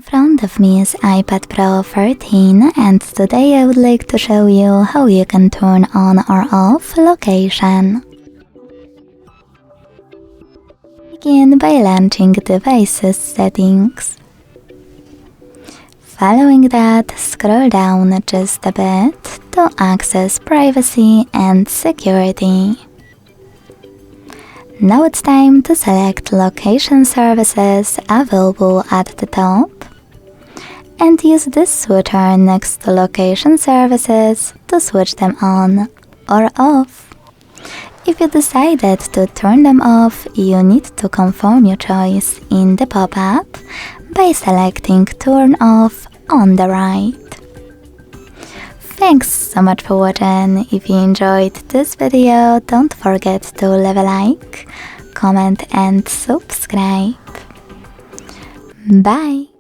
In front of me is iPad Pro 13 and today I would like to show you how you can turn on or off location. Begin by launching Devices Settings. Following that, scroll down just a bit to access Privacy and Security. Now it's time to select Location Services available at the top and use this switcher next to Location Services to switch them on or off. If you decided to turn them off, you need to confirm your choice in the pop-up by selecting Turn Off on the right. Thanks so much for watching. If you enjoyed this video, don't forget to leave a like, comment and subscribe. Bye!